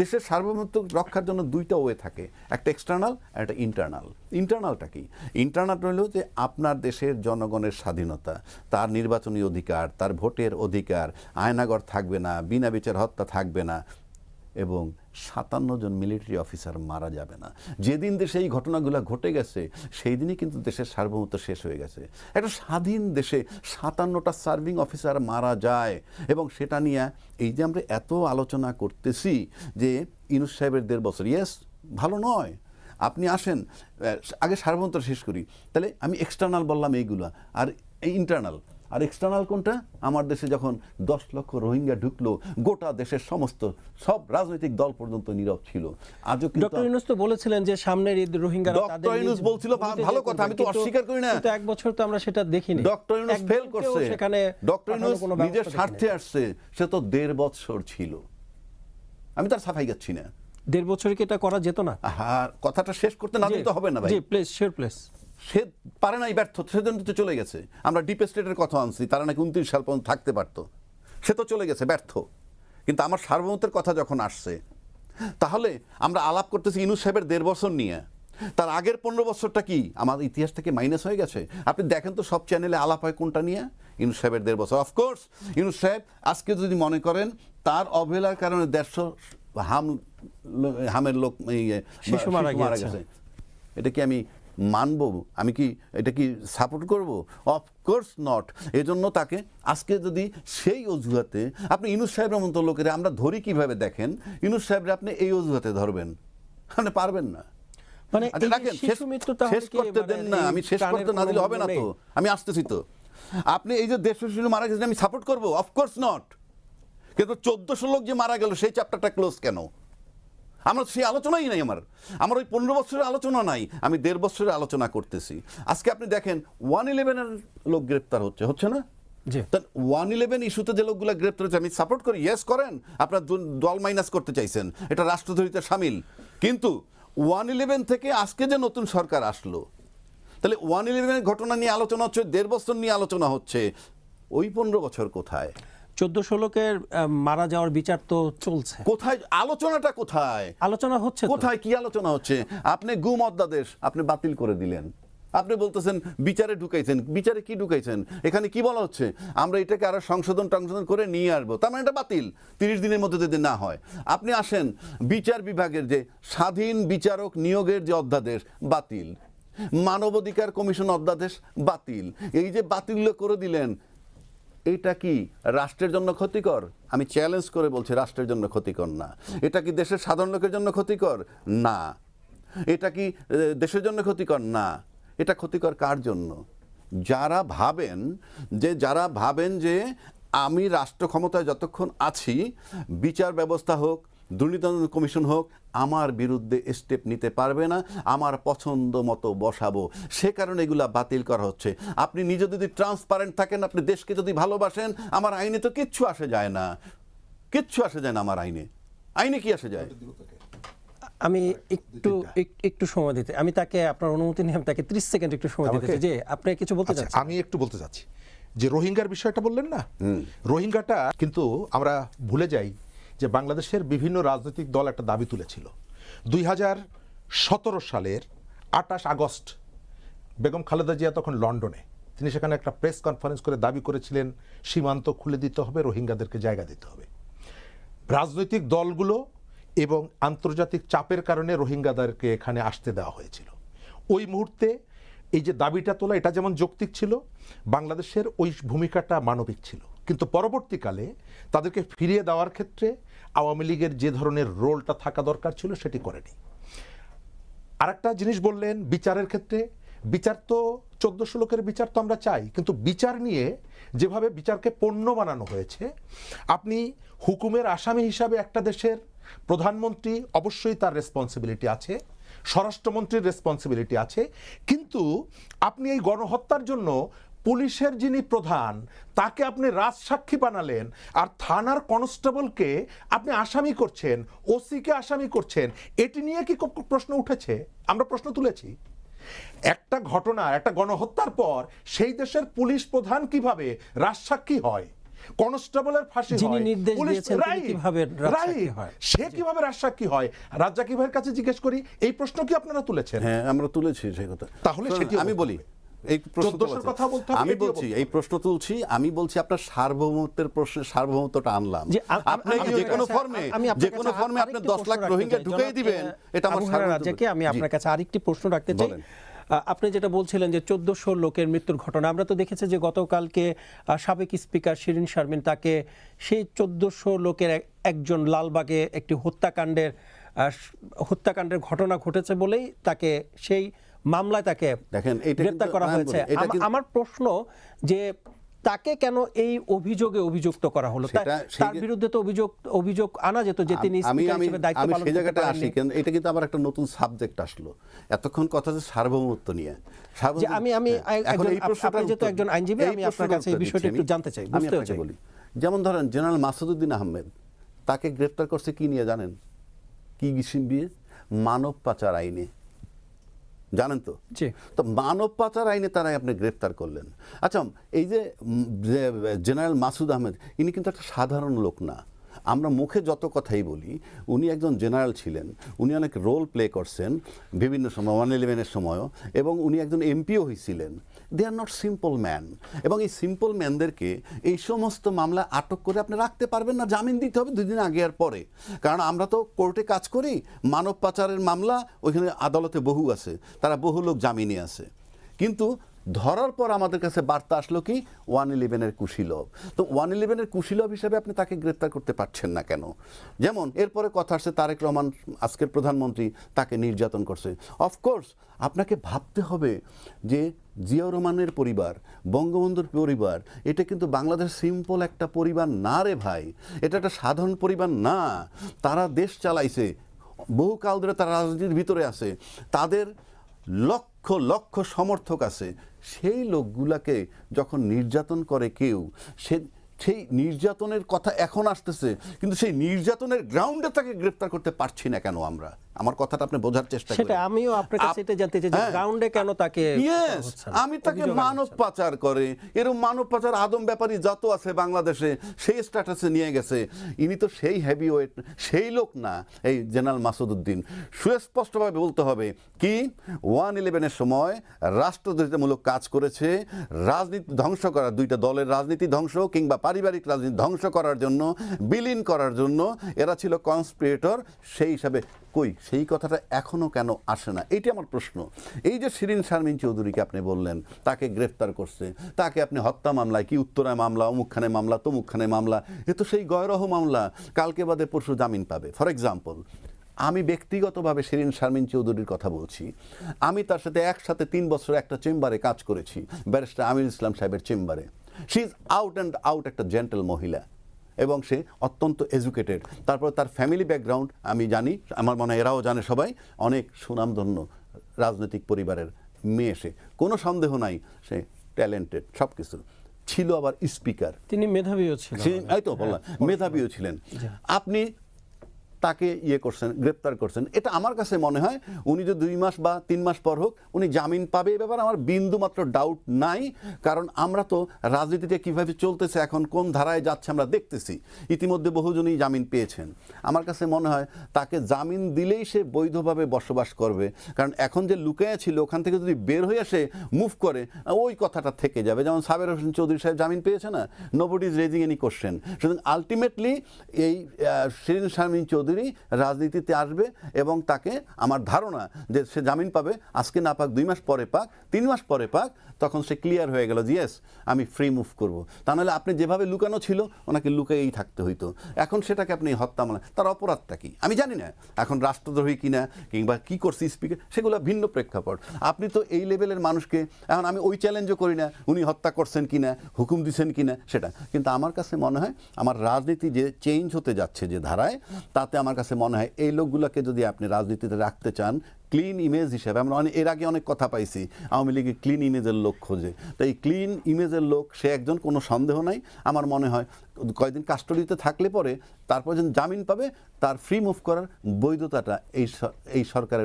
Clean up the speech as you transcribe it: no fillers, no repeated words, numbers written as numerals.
দেশের সার্বভৌমত্ব রক্ষার জন্য দুইটা ওয়ে থাকে, একটা এক্সটার্নাল আর একটা ইন্টারনাল। ইন্টারনালটা কি? ইন্টারনাল হলো যে আপনার দেশের জনগণের স্বাধীনতা, তার নির্বাচনী অধিকার, তার ভোটের অধিকার, আয়নাগর থাকবে না, বিনা বিচার হত্যা থাকবে না, এবং 57 জন মিলিটারি অফিসার মারা যাবে না। যেদিন দেশে এই ঘটনাগুলো ঘটে গেছে সেই দিনই কিন্তু দেশের সার্বভৌমত্ব শেষ হয়ে গেছে। একটা স্বাধীন দেশে 57টা সার্ভিং অফিসার মারা যায়, এবং সেটা নিয়ে এই যে আমরা এত আলোচনা করতেছি যে ইউনূস সাহেবের 1.5 বছর, ইয়েস ভালো নয়। আপনি আসেন আগে সার্বভৌমত্ব শেষ করি, তাহলে আমি এক্সটার্নাল বললাম এইগুলা, আর ইন্টারনাল আর এক্সটার্নাল কোনটা? আমার দেশে যখন 10 লক্ষ রোহিঙ্গা ঢুকলো, গোটা দেশের সব রাজনৈতিক দল পর্যন্ত নীরব ছিল। আজও কিন্তু ডক্টর ইউনূস তো বলেছিলেন যে সামনের ঈদ রোহিঙ্গারা তাদের ডক্টর ইউনূস বলছিল ভালো কথা, আমি তো অস্বীকার করি না, কিন্তু 1 বছর তো আমরা সেটা দেখিনি। ডক্টর ইউনূস ফেল করছে। ডক্টর ইউনূস নিজের স্বার্থে আসছে, সে তো 1.5 বছর ছিল। আমি তার সাফাই গাচ্ছি না। 1.5 বছরে কি এটা করা যেত না? হ্যাঁ, কথাটা শেষ করতে না দিতে হবে না ভাই। জি প্লিজ, শিওর প্লিজ। সে পারে নাই, ব্যর্থ, সেজন্য তো চলে গেছে। আমরা ডিপ স্টেটের কথা আনছি, তারা নাকি 29 সাল পর্যন্ত থাকতে পারতো, সে তো চলে গেছে, ব্যর্থ। কিন্তু আমার সার্বভৌমত্বের কথা যখন আসছে, তাহলে আমরা আলাপ করতেছি ইউনূস সাহেবের 1.5 বছর নিয়ে। তার আগের 15 বছরটা কি আমার ইতিহাস থেকে মাইনাস হয়ে গেছে? আপনি দেখেন তো সব চ্যানেলে আলাপ হয় কোনটা নিয়ে? ইউনূস সাহেবের 1.5 বছর। অফকোর্স ইউনূস সাহেব আজকে যদি মনে করেন তার অবহেলার কারণে 150 হামের লোক শিশু মারা গেছে, এটা কি আমি মানব? আমি কি এটা কি সাপোর্ট করব? Of course not. এজন্য তাকে আজকে যদি সেই অজুহাতে আপনি ইউনূস সাহেবের মতো লোকেরা আমরা ধরি, কিভাবে দেখেন ইউনূস সাহেবরা আপনি এই অজুহাতে ধরবেন? আপনি পারবেন না। মানে শেষ করতে দেন না, আমি শেষ করতে না দিলে হবে না তো, আমি আসতেছি তো। আপনি এই যে 150 শিশু মারা গেছে আমি সাপোর্ট করবো? Of course not. কিন্তু 1400 লোক যে মারা গেল সেই চ্যাপ্টারটা ক্লোজ কেন? আমার সেই আলোচনাই নাই, আমার ওই 15 বছরের আলোচনা নাই, আমি 1.5 বছরের আলোচনা করতেছি। আজকে আপনি দেখেন 111-এর লোক গ্রেপ্তার হচ্ছে না? 111 ইস্যুতে যে লোকগুলো গ্রেপ্তার হচ্ছে আমি সাপোর্ট করি, ইয়েস করেন। আপনার দল মাইনাস করতে চাইছেন, এটা রাষ্ট্রদ্রোহিতার শামিল। কিন্তু 111 থেকে আজকে যে নতুন সরকার আসলো, তাহলে 111-এর ঘটনা নিয়ে আলোচনা হচ্ছে, 1.5 বছর নিয়ে আলোচনা হচ্ছে, ওই 15 বছর কোথায়? 1400 লোকের মারা যাওয়ার বিচার তো চলছে, কোথায় আলোচনাটা? কোথায় আলোচনা হচ্ছে? কোথায় কি আলোচনা হচ্ছে? আপনি গুম অধ্যাদেশ আপনি বাতিল করে দিলেন, আপনি বলতেছেন বিচারে ঢুকাইছেন। বিচারে কি ঢুকাইছেন? এখানে কি বলা হচ্ছে? আমরা এটাকে আরো সংশোধন করে নিয়ে আসবো, তার মানে এটা বাতিল 30 দিনের মধ্যে যদি না হয়। আপনি আসেন বিচার বিভাগের যে স্বাধীন বিচারক নিয়োগের যে অধ্যাদেশ বাতিল, মানবাধিকার কমিশন অধ্যাদেশ বাতিল। এই যে বাতিল করে দিলেন, এটা কি রাষ্ট্রের জন্য ক্ষতিকর? আমি চ্যালেঞ্জ করে বলছি রাষ্ট্রের জন্য ক্ষতিকর না। এটা কি দেশের সাধারণ লোকের জন্য ক্ষতিকর? না। এটা কি দেশের জন্য ক্ষতিকর? না। এটা ক্ষতিকর কার জন্য? যারা ভাবেন যে আমি রাষ্ট্র ক্ষমতায় যতক্ষণ আছি, বিচার ব্যবস্থা হোক, দুর্নীতি কমিশন হোক, আমার বিরুদ্ধে স্টেপ নিতে পারবে না, আমার পছন্দ মতো বসাবো, সে কারণে এগুলা বাতিল করা হচ্ছে। আপনি নিজে যদি ট্রান্সপারেন্ট থাকেন, আপনি দেশকে যদি ভালোবাসেন, আমার আইনে তো কিচ্ছু আসে যায় না, কিচ্ছু আসে যায় না আমার আইনে কি আসে যায়? আমি একটু সময় দিতে, আমি তাকে আপনার অনুমতি নিয়ে তাকে 30 সেকেন্ড একটু সময় দিতে চাই। যে আপনি কিছু বলতে চাচ্ছেন? আমি একটু বলতে চাচ্ছি যে রোহিঙ্গার বিষয়টা বললেন না, রোহিঙ্গাটা কিন্তু আমরা ভুলে যাই যে বাংলাদেশের বিভিন্ন রাজনৈতিক দল একটা দাবি তুলেছিল। 2017 সালের 28 আগস্ট বেগম খালেদা জিয়া তখন লন্ডনে, তিনি সেখানে একটা প্রেস কনফারেন্স করে দাবি করেছিলেন সীমান্ত খুলে দিতে হবে, রোহিঙ্গাদেরকে জায়গা দিতে হবে। রাজনৈতিক দলগুলো এবং আন্তর্জাতিক চাপের কারণে রোহিঙ্গাদেরকে এখানে আসতে দেওয়া হয়েছিল। ওই মুহূর্তে এই যে দাবিটা তোলা, এটা যেমন যৌক্তিক ছিল, বাংলাদেশের ওই ভূমিকাটা মানবিক ছিল। কিন্তু পরবর্তীকালে তাদেরকে ফিরিয়ে দেওয়ার ক্ষেত্রে আওয়ামী লীগের যে ধরনের রোলটা থাকা দরকার ছিল সেটি করেনি। আরেকটা জিনিস বললেন বিচারের ক্ষেত্রে, বিচার তো 1400 লোকের বিচার তো আমরা চাই, কিন্তু বিচার নিয়ে যেভাবে বিচারকে পণ্য বানানো হয়েছে, আপনি হুকুমের আসামি হিসাবে একটা দেশের প্রধানমন্ত্রী, অবশ্যই তার রেসপন্সিবিলিটি আছে, স্বরাষ্ট্রমন্ত্রীর রেসপন্সিবিলিটি আছে, কিন্তু আপনি এই গণহত্যার জন্য পুলিশের যিনি প্রধান তাকে আপনি রাজসাক্ষী বানালেন, আর থানার কনস্টেবলকে আপনি আসামি করছেন, ওসিকে আসামি করছেন। এটি নিয়ে কি প্রশ্ন উঠেছে? আমরা প্রশ্ন তুলেছি। একটা ঘটনা, একটা গণহত্যার পর সেই দেশের পুলিশ প্রধান কিভাবে রাজসাক্ষী হয়? কনস্টেবলের ফাঁসি হয়, যিনি নির্দেশ পুলিশ- দিয়েছেন তিনি Right, কিভাবে রাজসাক্ষী right, হয়? সে কিভাবে রাজসাক্ষী হয়? রাজ্জাকি ভাইয়ের কাছে জিজ্ঞেস করি, এই প্রশ্ন কি আপনারা তুলেছেন? হ্যাঁ, আমরা তুলেছি সেই কথা। তাহলে সেটি আমি বলতে বলি হবে। এই প্রশ্ন 1400 তুলেছে। কথা বলতে হবে, আমি এটিও বলছি বলতে এই প্রশ্ন তুলছি, আমি বলছি আপনার সার্বভৌমত্বের প্রশ্নে সার্বভৌমত্বটা আনলাম। যে আপনি কি আমি যে কোনো আপনার ফর্মে কাছে- আমি আপনার যে কোনো কাছে ফর্মে আপনি আরেকটি 10 লাখ প্রশ্ন রোহিঙ্গা রাখতে চাই। ঢুকাই জনাব, দিবেন, এটা আমার আবু হুরায়রা সার্বভৌমত্ব। রাজ্জাককে আমি জি। আপনার কাছে আরেকটি প্রশ্ন রাখতে চাই। বলেন। আপনি যেটা বলছিলেন যে 1400 লোকের মৃত্যুর ঘটনা, আমরা তো দেখেছি যে গতকালকে সাবেক স্পিকার শিরিন শারমিন তাকে সেই 1400 লোকের একজন লালবাগে একটি হত্যাকাণ্ডের ঘটনা ঘটেছে বলেই তাকে সেই মামলায় তাকে দেখেন, এইটা গ্রেফতার কিন্তু করা আমি হয়েছে। বলি, এটা কিন্তু- আমার প্রশ্ন যে তাকে কেন এই অভিযোগে অভিযুক্ত করা হলো? তার বিরুদ্ধে তো অভিযোগ আনা যেত যে তিনি স্পিকার হিসেবে দায়িত্ব আমি পালন সেই করতে জায়গাটা আসি, পারেননি। কেন এটা কিন্তু আবার একটা নতুন সাবজেক্ট আসলো। এতক্ষণ কথা হচ্ছে সার্বভৌমত্ব নিয়ে। যে আমি এখন এই আপনি প্রশ্নটার যেহেতু উত্তর- একজন আইনজীবী, এই আমি আপনার প্রশ্নটার কাছে এই উত্তর বিষয়টা দিচ্ছি একটু জানতে চাই, আমি বুঝতেও আপনাকে চাই। বলি। যেমন ধরেন জেনারেল মাসুদউদ্দিন আহমেদ, তাকে গ্রেফতার করছে কি নিয়ে জানেন? কি বিয়ে? মানব পাচার আইনে, জানেন তো? জি। তো মানব পাচার আইনে তারা আপনি গ্রেফতার করলেন। আচ্ছা, এই যে জেনারেল মাসুদ আহমেদ, ইনি কিন্তু একটা সাধারণ লোক না। আমরা মুখে যত কথাই বলি, উনি একজন জেনারেল ছিলেন, উনি অনেক রোল প্লে করছেন বিভিন্ন সময়, 111-এর সময়ও, এবং উনি একজন এমপিও হয়েছিলেন। দে আর নট সিম্পল ম্যান। এবং এই সিম্পল ম্যানদেরকে এই সমস্ত মামলা আটক করে আপনি রাখতে পারবেন না, জামিন দিতে হবে 2 দিন আগে আর পরে। কারণ আমরা তো কোর্টে কাজ করি, মানব পাচারের মামলা ওইখানে আদালতে বহু আছে, তারা বহু লোক জামিনে আছে। কিন্তু ধরার পর আমাদের কাছে বার্তা আসলো কি 111-এর কুশীলব। তো 111-এর কুশীলব হিসেবে আপনি তাকে গ্রেফতার করতে পারছেন না কেন? যেমন এরপরে কথা আসছে তারেক রহমান, আজকের প্রধানমন্ত্রী, তাকে নির্যাতন করছে। অফকোর্স আপনাকে ভাবতে হবে যে জিয়াউর রহমানের পরিবার, বঙ্গবন্ধুর পরিবার, এটা কিন্তু বাংলাদেশ সিম্পল একটা পরিবার না রে ভাই। এটা একটা সাধারণ পরিবার না। তারা দেশ চালাইছে, বহুকাল ধরে তারা রাজনীতির ভিতরে আছে, তাদের লক্ষ লক্ষ সমর্থক আছে। সেই লোকগুলাকে যখন নির্যাতন করে কেউ, সেই নির্যাতনের কথা এখন আসতেছে, কিন্তু সেই নির্যাতনের গ্রাউন্ডে তাকে গ্রেফতার করতে পারছি না কেন আমরা? আমার কথাটা আপনি বোঝার চেষ্টা করেন। সেটা আমিও আপনার কাছে এটা জানতে চাই যে গ্রাউন্ডে কেন তাকে ইয়েস, আমি তাকে মানব পাচার করে, এরকম মানব পাচার আদম ব্যাপারী যত আছে বাংলাদেশে, সেই স্ট্যাটাসে নিয়ে গেছে। ইনি তো সেই হেভিওয়েট, সেই লোক না এই জেনারেল মাসুদউদ্দিন। সুস্পষ্টভাবে বলতে হবে কি 111-এর সময় রাষ্ট্রদ্রোহিতামূলক কাজ করেছে, রাজনীতি ধ্বংস করার, 2টা দলের রাজনীতি ধ্বংস কিংবা পারিবারিক রাজনীতি ধ্বংস করার জন্য, বিলীন করার জন্য এরা ছিল কনস্পিরেটর। সেই হিসাবে কই সেই কথাটা এখনো কেন আসে না? এইটি আমার প্রশ্ন। এই যে শিরিন শারমিন চৌধুরীকে আপনি বললেন তাকে গ্রেফতার করছে, তাকে আপনি হত্যা মামলায়, কি উত্তরায় মামলা, অমুকখানে মামলা, তমুকখানে মামলা, এ তো সেই গয়রহ মামলা, কালকে বাদে পরশু জামিন পাবে। ফর এক্সাম্পল, আমি ব্যক্তিগতভাবে শিরিন শারমিন চৌধুরীর কথা বলছি। আমি তার সাথে একসাথে 3 বছর একটা চেম্বারে কাজ করেছি, ব্যারিস্টার আমির ইসলাম সাহেবের চেম্বারে। She is out and out একটা জেন্টল মহিলা, এবং সে অত্যন্ত এডুকেটেড। তারপর তার ফ্যামিলি ব্যাকগ্রাউন্ড আমি জানি, আমার মনে হয় এরাও জানে সবাই, অনেক সুনামধন্য রাজনৈতিক পরিবারের মেয়ে। সে কোনো সন্দেহ নাই, সে ট্যালেন্টেড, সব কিছু ছিল। আবার স্পিকার, তিনি মেধাবীও ছিলেন। এই তো বললাম, মেধাবীও ছিলেন। আপনি তাকে করছেন, গ্রেপ্তার করছেন, এটা আমার কাছে মনে হয় উনি যে 2 মাস বা 3 মাস পর হোক উনি জামিন পাবে, এ ব্যাপারে আমার বিন্দু মাত্র ডাউট নাই। কারণ আমরা তো রাজনীতিতে কিভাবে চলতেছে, এখন কোন ধারায় যাচ্ছে আমরা দেখতেছি। ইতিমধ্যে বহুজনই জামিন পেয়েছেন। আমার কাছে মনে হয় তাকে জামিন দিলেই সে বৈধভাবে বসবাস করবে। কারণ এখন যে লুকায়া ছিল, ওখান থেকে যদি বের হয়ে আসে, মুভ করে, ওই কথাটা থেকে যাবে। যেমন সাবের হোসেন চৌধুরী সাহেব জামিন পেয়েছে না, nobody is raising any question. সুতরাং আলটিমেটলি এই শিরিন শারমিন চৌধুরী রাজনীতিতে আসবে, এবং তাকে আমার ধারণা যে সে জামিন পাবে, আজকে না পাক, 2 মাস পরে পাক, 3 মাস পরে পাক, তখন সে ক্লিয়ার হয়ে গেল যে ইয়েস আমি ফ্রি মুভ করব। তা নাহলে আপনি যেভাবে লুকানো ছিল ওনাকে লুকাইয়েই থাকতে হইতো। এখন সেটাকে আপনি হত্যা মামলা, তার অপরাধটা কি আমি জানি না, এখন রাষ্ট্রদ্রোহী কিনা কিংবা কি করছে স্পিকার, সেগুলো ভিন্ন প্রেক্ষাপট। আপনি তো এই লেভেলের মানুষকে, এখন আমি ওই চ্যালেঞ্জও করি না উনি হত্যা করছেন কিনা, হুকুম দিচ্ছেন কিনা সেটা, কিন্তু আমার কাছে মনে হয় আমার রাজনীতি যে চেঞ্জ হতে যাচ্ছে যে ধারায়, তাতে আমার কাছে মনে হয় এই লোকগুলোকে যদি আপনি রাজনীতিতে রাখতে চান ক্লিন ইমেজ হিসাবে, আমরা এর আগে অনেক কথা পাইছি আওয়ামী লীগে ক্লিন ইমেজের লোক খোঁজে, তো এই ক্লিন ইমেজের লোক সে একজন, কোনো সন্দেহ নাই। আমার মনে হয় কয়েকদিন কাস্টডিতে থাকলে পরে তারপর যখন জামিন পাবে, তার ফ্রি মুভ করার বৈধতাটা এই সরকারের